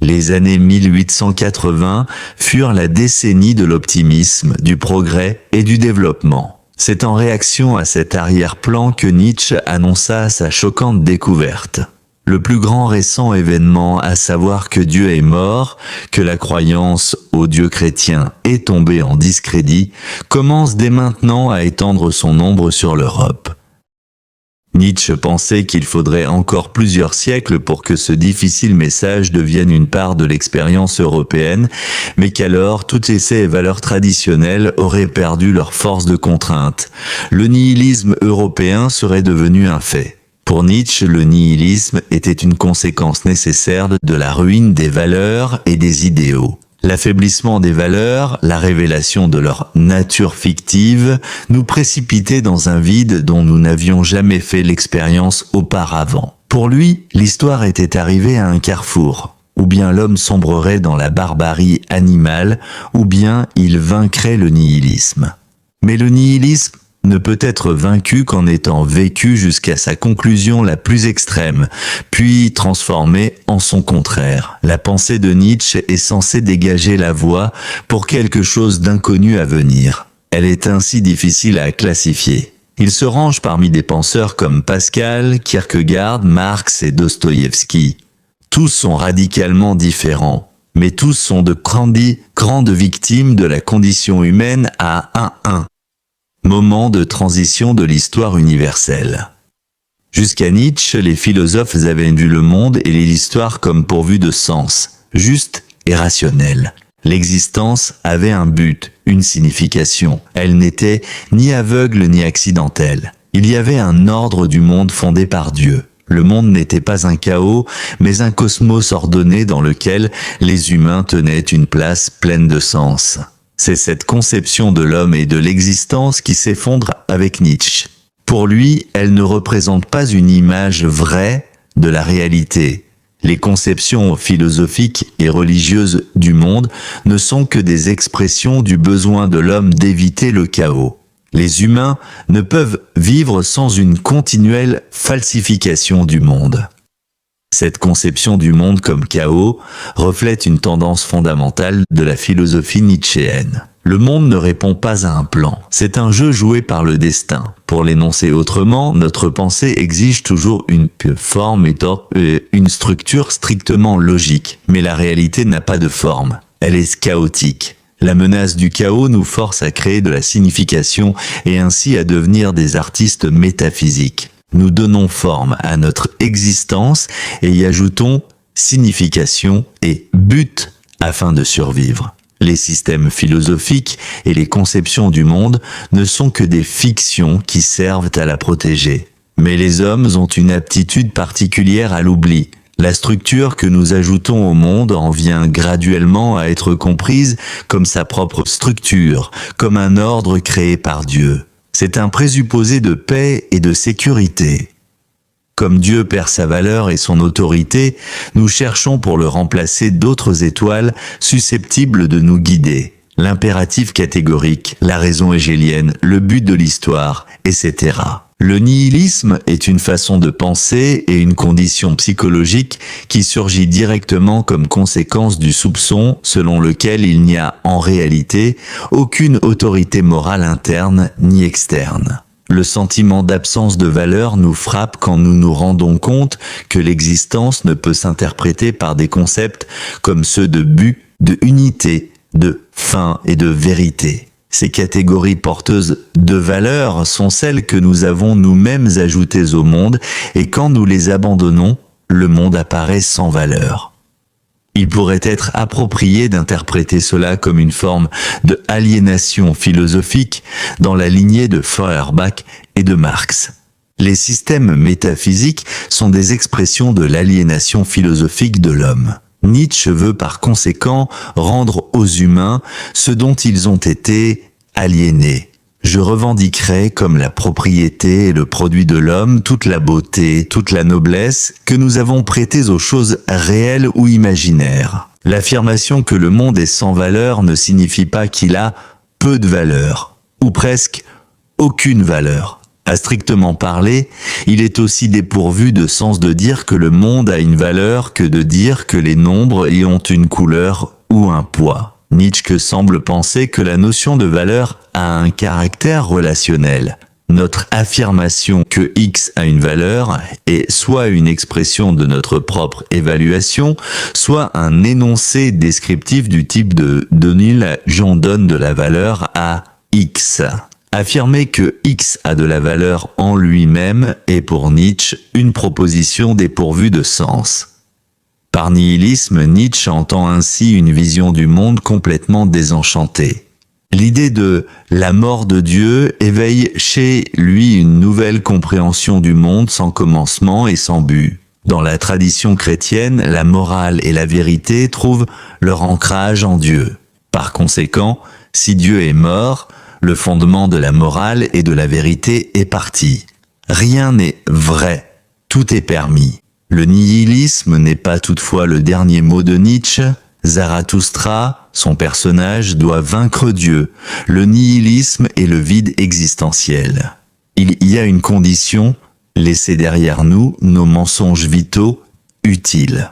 Les années 1880 furent la décennie de l'optimisme, du progrès et du développement. C'est en réaction à cet arrière-plan que Nietzsche annonça sa choquante découverte. Le plus grand récent événement, à savoir que Dieu est mort, que la croyance au Dieu chrétien est tombée en discrédit, commence dès maintenant à étendre son ombre sur l'Europe. Nietzsche pensait qu'il faudrait encore plusieurs siècles pour que ce difficile message devienne une part de l'expérience européenne, mais qu'alors toutes essais et valeurs traditionnelles auraient perdu leur force de contrainte. Le nihilisme européen serait devenu un fait. Pour Nietzsche, le nihilisme était une conséquence nécessaire de la ruine des valeurs et des idéaux. L'affaiblissement des valeurs, la révélation de leur nature fictive, nous précipitait dans un vide dont nous n'avions jamais fait l'expérience auparavant. Pour lui, l'histoire était arrivée à un carrefour. Ou bien l'homme sombrerait dans la barbarie animale, ou bien il vaincrait le nihilisme. Mais le nihilisme ne peut être vaincu qu'en étant vécu jusqu'à sa conclusion la plus extrême, puis transformé en son contraire. La pensée de Nietzsche est censée dégager la voie pour quelque chose d'inconnu à venir. Elle est ainsi difficile à classifier. Il se range parmi des penseurs comme Pascal, Kierkegaard, Marx et Dostoïevski. Tous sont radicalement différents, mais tous sont de grandes victimes de la condition humaine à un moment de transition de l'histoire universelle. Jusqu'à Nietzsche, les philosophes avaient vu le monde et l'histoire comme pourvus de sens, juste et rationnel. L'existence avait un but, une signification. Elle n'était ni aveugle ni accidentelle. Il y avait un ordre du monde fondé par Dieu. Le monde n'était pas un chaos, mais un cosmos ordonné dans lequel les humains tenaient une place pleine de sens. C'est cette conception de l'homme et de l'existence qui s'effondre avec Nietzsche. Pour lui, elle ne représente pas une image vraie de la réalité. Les conceptions philosophiques et religieuses du monde ne sont que des expressions du besoin de l'homme d'éviter le chaos. Les humains ne peuvent vivre sans une continuelle falsification du monde. Cette conception du monde comme chaos reflète une tendance fondamentale de la philosophie nietzschéenne. Le monde ne répond pas à un plan, c'est un jeu joué par le destin. Pour l'énoncer autrement, notre pensée exige toujours une forme et une structure strictement logique, mais la réalité n'a pas de forme, elle est chaotique. La menace du chaos nous force à créer de la signification et ainsi à devenir des artistes métaphysiques. Nous donnons forme à notre existence et y ajoutons signification et but afin de survivre. Les systèmes philosophiques et les conceptions du monde ne sont que des fictions qui servent à la protéger. Mais les hommes ont une aptitude particulière à l'oubli. La structure que nous ajoutons au monde en vient graduellement à être comprise comme sa propre structure, comme un ordre créé par Dieu. C'est un présupposé de paix et de sécurité. Comme Dieu perd sa valeur et son autorité, nous cherchons pour le remplacer d'autres étoiles susceptibles de nous guider. L'impératif catégorique, la raison hégélienne, le but de l'histoire, etc. Le nihilisme est une façon de penser et une condition psychologique qui surgit directement comme conséquence du soupçon selon lequel il n'y a en réalité aucune autorité morale interne ni externe. Le sentiment d'absence de valeur nous frappe quand nous nous rendons compte que l'existence ne peut s'interpréter par des concepts comme ceux de but, de unité, de fin et de vérité. Ces catégories porteuses de valeur sont celles que nous avons nous-mêmes ajoutées au monde et quand nous les abandonnons, le monde apparaît sans valeur. Il pourrait être approprié d'interpréter cela comme une forme de aliénation philosophique dans la lignée de Feuerbach et de Marx. Les systèmes métaphysiques sont des expressions de l'aliénation philosophique de l'homme. Nietzsche veut par conséquent rendre aux humains ce dont ils ont été aliénés. Je revendiquerai comme la propriété et le produit de l'homme toute la beauté, toute la noblesse que nous avons prêtées aux choses réelles ou imaginaires. L'affirmation que le monde est sans valeur ne signifie pas qu'il a peu de valeur, ou presque aucune valeur. À strictement parler, il est aussi dépourvu de sens de dire que le monde a une valeur que de dire que les nombres y ont une couleur ou un poids. Nietzsche semble penser que la notion de valeur a un caractère relationnel. Notre affirmation que X a une valeur est soit une expression de notre propre évaluation, soit un énoncé descriptif du type de « donner j'en donne de la valeur à X ». Affirmer que X a de la valeur en lui-même est pour Nietzsche une proposition dépourvue de sens. Par nihilisme, Nietzsche entend ainsi une vision du monde complètement désenchantée. L'idée de la mort de Dieu éveille chez lui une nouvelle compréhension du monde sans commencement et sans but. Dans la tradition chrétienne, la morale et la vérité trouvent leur ancrage en Dieu. Par conséquent, si Dieu est mort, le fondement de la morale et de la vérité est parti. Rien n'est vrai, tout est permis. Le nihilisme n'est pas toutefois le dernier mot de Nietzsche. Zarathustra, son personnage, doit vaincre Dieu. Le nihilisme est le vide existentiel. Il y a une condition, laisser derrière nous nos mensonges vitaux, utiles.